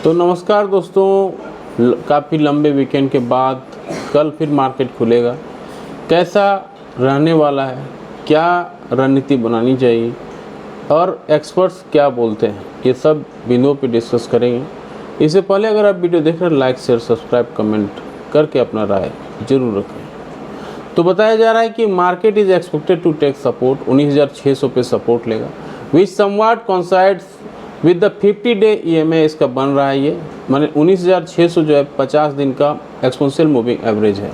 तो नमस्कार दोस्तों, काफ़ी लंबे वीकेंड के बाद कल फिर मार्केट खुलेगा। कैसा रहने वाला है, क्या रणनीति बनानी चाहिए और एक्सपर्ट्स क्या बोलते हैं, ये सब बिंदुओं पे डिस्कस करेंगे। इससे पहले अगर आप वीडियो देख रहे हैं, लाइक शेयर सब्सक्राइब कमेंट करके अपना राय जरूर रखें। तो बताया जा रहा है कि market is expected to take support 19,600 पे सपोर्ट लेगा, which somewhat coincides with the 50-डे EMA इसका बन रहा है। ये माने 19,600 जो है 50 दिन का एक्सपोनेंशियल मूविंग एवरेज है।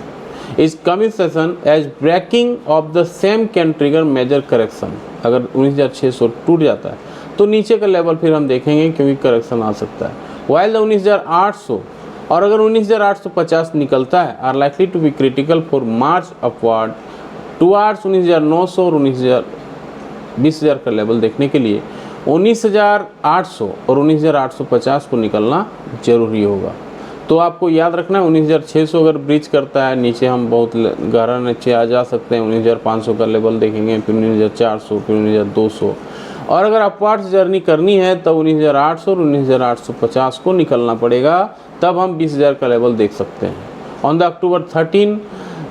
इस coming session as breaking off the same can trigger major correction. अगर 19,600 टूट जाता है तो नीचे का लेवल फिर हम देखेंगे, क्योंकि करेक्शन आ सकता है। वाइल द 19,800 और अगर 19,850 निकलता है are likely to be critical for march upward towards 19,900 और 20,000 का लेवल देखने के लिए 19,800 और 19,850 को निकलना जरूरी होगा। तो आपको याद रखना है 19,600 अगर ब्रीच करता है, नीचे हम बहुत गहरा नीचे आ जा सकते हैं। 19,500 का लेवल देखेंगे, फिर 19,400, फिर 19,200 और अगर अपवार्ड्स जर्नी करनी है तो 19,800 और 19,850 को निकलना पड़ेगा, तब हम 20,000 का लेवल देख सकते हैं। On the October 13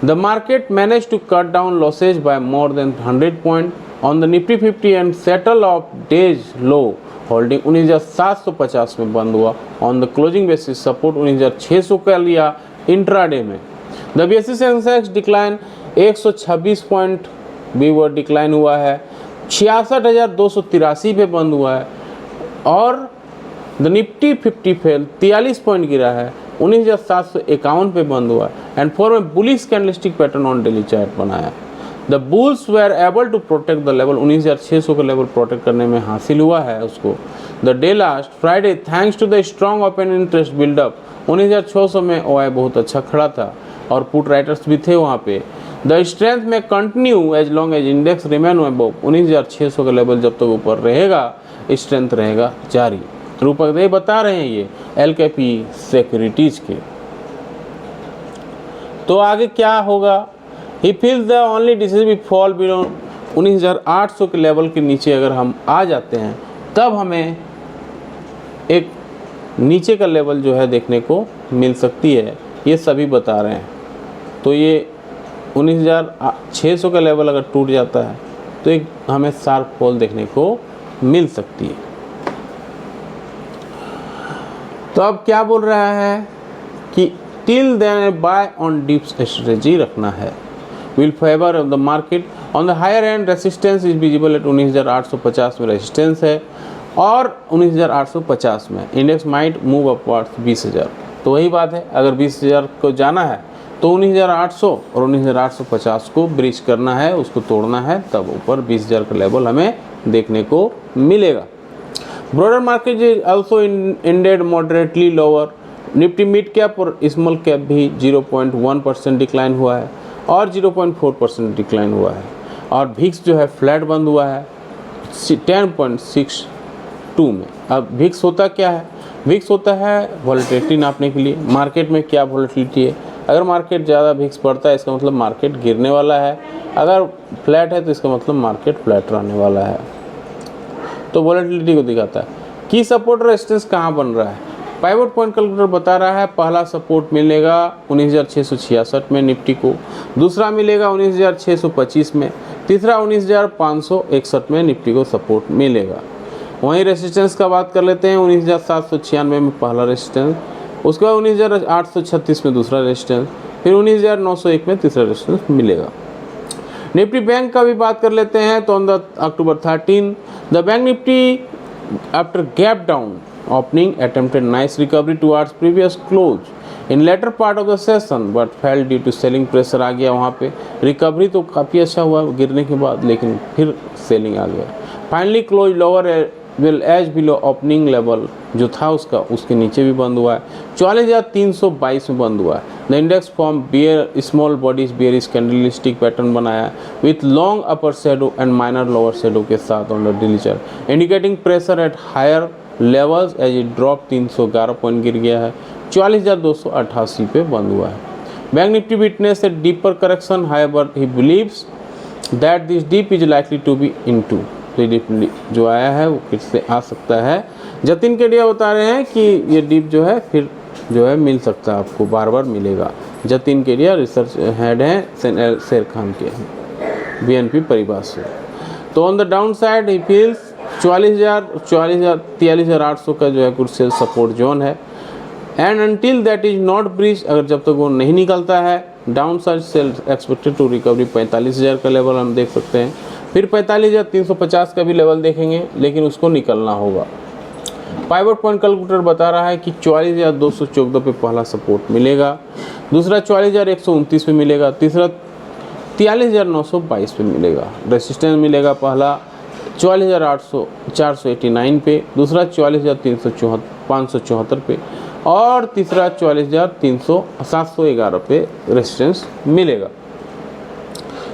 the market manage to cut down losses by more than 100 point on the Nifty 50 and settle off day's low holding 19,750 में बंद हुआ। On the closing basis support 19,600 का लिया इंट्राडे में। The BSE Sensex decline 126 point बीवर decline हुआ है, 66,283 पे बंद हुआ है और द निफ्टी 50 फेल 43 पॉइंट गिरा है, 19,751 पे बंद हुआ एंड फॉर में bullish candlestick pattern on daily chart बनाया। The bulls were able to protect the level 19,600 का लेवल प्रोटेक्ट करने में हासिल हुआ है उसको। The day last Friday thanks to the strong open interest buildup 19,600 में OI बहुत अच्छा खड़ा था और पुट राइटर्स भी थे वहाँ पे। द स्ट्रेंथ में continue as long as index remain above 19,600 का लेवल जब तक ऊपर रहेगा, स्ट्रेंथ रहेगा जारी। रूपक दे बता रहे हैं ये LKP सिक्योरिटीज के। तो आगे क्या होगा? He feels the only decision fall below 19,800 के लेवल के नीचे अगर हम आ जाते हैं तब हमें एक नीचे का लेवल जो है देखने को मिल सकती है, ये सभी बता रहे हैं। तो ये 19,600 का लेवल अगर टूट जाता है तो एक हमें शार्प फॉल देखने को मिल सकती है। तो अब क्या बोल रहा है कि till then buy on dips strategy रखना है, will favour of the market on the higher end resistance is visible at 19,850 में रेसिस्टेंस है और 19,850 में इंडेक्स माइट मूव अपवर्ड्स 20,000। तो वही बात है, अगर 20,000 को जाना है तो 19,800 और 19,850 को ब्रीच करना है, उसको तोड़ना है, तब ऊपर 20,000 का लेवल हमें देखने को मिलेगा। Broader market is also ended moderately lower. Nifty mid cap और स्मॉल कैप भी 0.1% डिक्लाइन हुआ है और 0.4% डिक्लाइन हुआ है और VIX जो है फ्लैट बंद हुआ है 10.62 में। अब VIX होता क्या है? VIX होता है वॉलेटिलिटी नापने के लिए, मार्केट में क्या वॉलेटिलिटी है। अगर मार्केट ज़्यादा VIX बढ़ता है इसका मतलब मार्केट गिरने वाला है, अगर फ्लैट है तो इसका मतलब मार्केट फ्लैट रहने वाला है। तो वॉलेटिलिटी को दिखाता है। की सपोर्ट रेजिस्टेंस कहाँ बन रहा है? पाइवट पॉइंट कैलकुलेटर बता रहा है पहला सपोर्ट मिलेगा 19,666 में निफ्टी को, दूसरा मिलेगा 19,625 में, तीसरा 19,561 में निफ्टी को सपोर्ट मिलेगा। वहीं रेजिस्टेंस का बात कर लेते हैं, 19,796 में पहला रेजिस्टेंस, उसके बाद 19,836 में दूसरा रेजिस्टेंस, फिर 19,901 में तीसरा रेजिस्टेंस मिलेगा। निफ्टी बैंक का भी बात कर लेते हैं तो on the October 13 the bank Nifty after gap down opening attempted nice recovery towards previous close in later part of the session but fell due to selling pressure आ गया। वहाँ पे रिकवरी तो काफ़ी अच्छा हुआ गिरने के बाद, लेकिन फिर सेलिंग आ गया। Finally close lower well as below opening level जो था उसके नीचे भी बंद हुआ है, 44,322 में बंद हुआ है। The index form bear small bodies bearish candlestick pattern बनाया with long upper shadow and minor lower shadow के साथ on the daily chart, indicating pressure at higher levels as it drop 311 point गिर गया है, 44,288 पे बंद हुआ है। Bank Nifty witness a deeper correction, however he believes that this dip is likely to be into. जो आया है वो फिर से आ सकता है, जतिन केडिया बता रहे हैं कि ये डिप जो है फिर जो है मिल सकता है, आपको बार बार मिलेगा। जतिन केडिया रिसर्च हेड हैं शेर खान के BNP परिवार से। तो ऑन द डाउन साइड ही फील्स 43,800 का जो है क्रूशियल सपोर्ट जोन है। And until that is not breach, अगर जब तक वो नहीं निकलता है, downside sell expected to recovery 45,000 का लेवल हम देख सकते हैं। फिर 45,350 का भी लेवल देखेंगे, लेकिन उसको निकलना होगा। पाइवट पॉइंट कैलकुलेटर बता रहा है कि 44,214 पे पहला सपोर्ट मिलेगा, दूसरा 44,129 पे मिलेगा, तीसरा 43,922 पे मिलेगा। रेसिस्टेंस मिलेगा पहला 44,489 पे, दूसरा 44,574 पे और तीसरा 44,711 पे रेसिस्टेंस मिलेगा।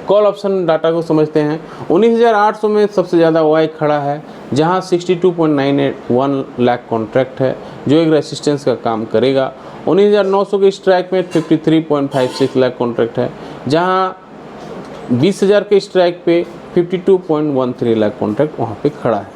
कॉल ऑप्शन डाटा को समझते हैं। 19,800 में सबसे ज़्यादा वाई खड़ा है, जहां 62.981 लाख कॉन्ट्रैक्ट है जो एक रेसिस्टेंस का काम करेगा। 19,900 के स्ट्राइक में 53.56 लाख कॉन्ट्रैक्ट है, जहां 20,000 के स्ट्राइक पे 52.13 लाख कॉन्ट्रैक्ट वहाँ पे खड़ा है।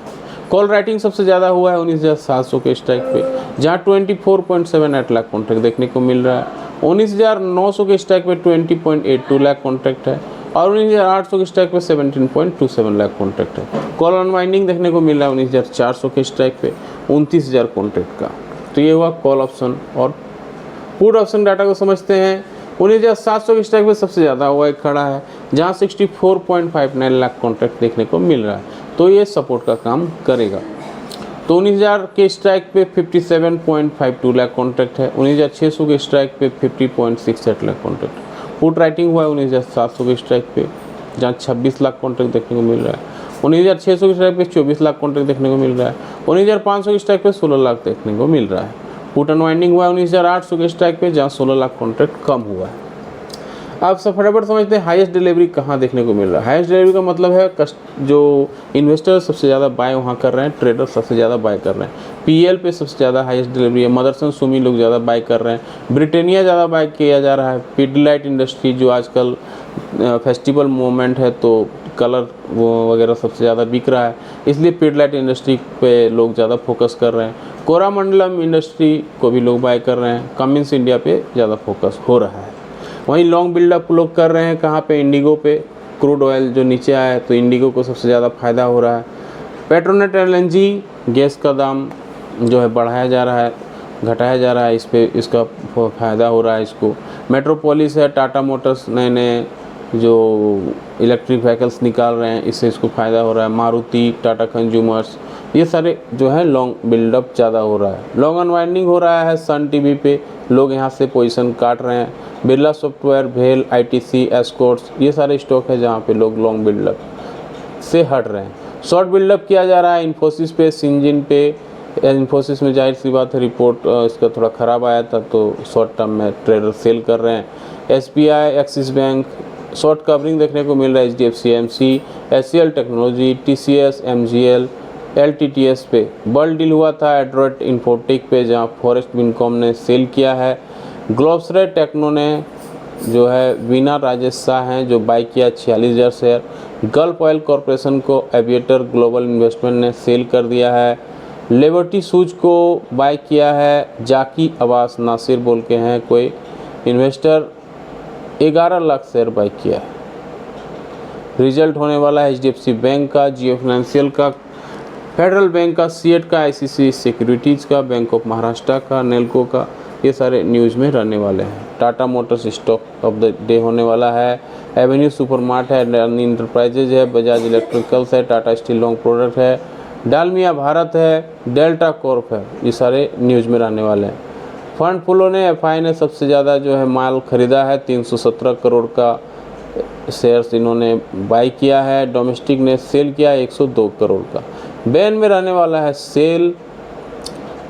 कॉल राइटिंग सबसे ज़्यादा हुआ है 19,700 के स्ट्राइक पे, जहाँ 24.78 लाख कॉन्ट्रैक्ट देखने को मिल रहा है। 19,900 के स्ट्राइक पे 20.82 लाख कॉन्ट्रैक्ट है और 19,800 के स्ट्राइक पे 17.27 लाख कॉन्ट्रैक्ट है। कॉल अनवाइंडिंग देखने को मिल रहा है 19,400 के स्ट्राइक पे 29,000 कॉन्ट्रैक्ट का। तो ये हुआ कॉल ऑप्शन। और पुट ऑप्शन डाटा को समझते हैं। 19,700 के स्ट्राइक पे सबसे ज़्यादा हुआ खड़ा है, जहाँ 64.59 लाख कॉन्ट्रैक्ट देखने को मिल रहा है, तो ये सपोर्ट का काम करेगा। तो 19,000 के स्ट्राइक पे 57.52 लाख कॉन्ट्रैक्ट है, 19,600 के स्ट्राइक पे 50.68 लाख कॉन्ट्रैक्ट। पुट राइटिंग हुआ है 19,700 के स्ट्राइक पे, जहाँ 26 लाख कॉन्ट्रैक्ट देखने को मिल रहा है। 19,600 के स्ट्राइक पे 24 लाख कॉन्ट्रैक्ट देखने को मिल रहा है। 19,500 के स्ट्राइक पे 16 लाख देखने को मिल रहा है। पुट अनवाइंडिंग हुआ है 19,800 के स्ट्राइक पे, जहाँ 16 लाख कॉन्ट्रैक्ट कम हुआ है। आप सब फटाफट समझते हैं हाईएस्ट डिलीवरी कहाँ देखने को मिल रहा है। हाईएस्ट डिलीवरी का मतलब है जो इन्वेस्टर सबसे ज़्यादा बाय वहाँ कर रहे हैं, ट्रेडर सबसे ज़्यादा बाय कर रहे हैं। PL पे सबसे ज़्यादा हाईएस्ट डिलीवरी है। मदरसन सुमी लोग ज़्यादा बाय कर रहे हैं, ब्रिटेनिया ज़्यादा बाय किया जा रहा है। पिडलाइट इंडस्ट्री जो आजकल फेस्टिवल मोमेंट है तो कलर वो वगैरह सबसे ज़्यादा बिक रहा है, इसलिए पिडलाइट इंडस्ट्री पे लोग ज़्यादा फोकस कर रहे हैं। कोरामंडलम इंडस्ट्री को भी लोग बाय कर रहे हैं। कमिंस इंडिया पे ज़्यादा फोकस हो रहा है। वहीं लॉन्ग बिल्डअप लोग कर रहे हैं कहाँ पे, इंडिगो पे। क्रूड ऑयल जो नीचे आया है तो इंडिगो को सबसे ज़्यादा फ़ायदा हो रहा है। पेट्रोनेट LNG गैस का दाम जो है बढ़ाया जा रहा है, घटाया जा रहा है, इस पे इसका फ़ायदा हो रहा है इसको। मेट्रोपोलिस है, टाटा मोटर्स नए जो इलेक्ट्रिक व्हीकल्स निकाल रहे हैं, इससे इसको फ़ायदा हो रहा है। मारुति, टाटा कंज्यूमर्स, ये सारे जो है लॉन्ग बिल्डअप ज़्यादा हो रहा है। लॉन्ग अनवाइंडिंग हो रहा है सन टीवी पे, लोग यहाँ से पोजीशन काट रहे हैं। बिरला सॉफ्टवेयर, भेल, ITC, एस्कॉर्ट्स, ये सारे स्टॉक है जहाँ पे लोग लॉन्ग बिल्डअप से हट रहे हैं। शॉर्ट बिल्डअप किया जा रहा है इन्फोसिस पे, सिंजिन पे। इन्फोसिस में जाहिर सी बात है रिपोर्ट इसका थोड़ा ख़राब आया था तो शॉर्ट टर्म में ट्रेडर सेल कर रहे हैं। SBI, axis bank short covering देखने को मिल रहा है। HDFC AMC, HCL technology, TCS, MGL, LTTS पे। बल्क डील हुआ था एड्रॉइड इन्फोटेक पे, जहाँ फॉरेस्ट विनकॉम ने सेल किया है। ग्लोबसरे टेक्नो ने जो है वीना राजेश शाह हैं जो बाई किया 46,000 शेयर। गल्फ ऑयल कॉरपोरेशन को एविएटर ग्लोबल इन्वेस्टमेंट ने सेल कर दिया है। लिबर्टी सूज को बाई किया है जाकी अब्बास नासिर बोल के हैं कोई इन्वेस्टर, 11 लाख शेयर बाई किया है। रिजल्ट होने वाला है HDFC बैंक का, जियो फाइनेंशियल का, फेडरल बैंक का, सीएट का, ICICI सिक्योरिटीज़ का, बैंक ऑफ महाराष्ट्र का, नेल्को का, ये सारे न्यूज़ में रहने वाले हैं। Tata Motors stock of the day होने वाला है। एवेन्यू सुपरमार्ट है, अडानी इंटरप्राइजेज है, बजाज इलेक्ट्रिकल्स है, टाटा स्टील लॉन्ग प्रोडक्ट है, डालमिया भारत है, डेल्टा कॉर्प है, ये सारे न्यूज़ में रहने वाले हैं। फंड फ्लो ने FI ने सबसे ज़्यादा जो है माल ख़रीदा है, 317 करोड़ का शेयर्स इन्होंने बाई किया है। डोमेस्टिक ने सेल किया 102 करोड़ का। बैन में रहने वाला है सेल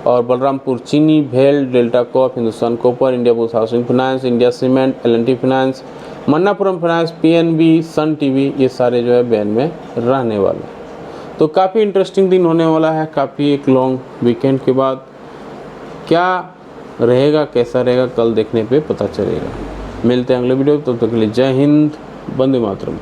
और बलरामपुर चीनी, भेल, delta Corp, Hindustan copper, India bulls housing finance, India cement, L&T finance, Manappuram finance, PNB, Sun TV, ये सारे जो है बैन में रहने वाले हैं। तो काफ़ी इंटरेस्टिंग दिन होने वाला है, काफ़ी एक लॉन्ग वीकेंड के बाद। क्या रहेगा, कैसा रहेगा, कल देखने पे पता चलेगा। मिलते हैं अगले वीडियो, तब तक के लिए जय हिंद, वंदे मातरम।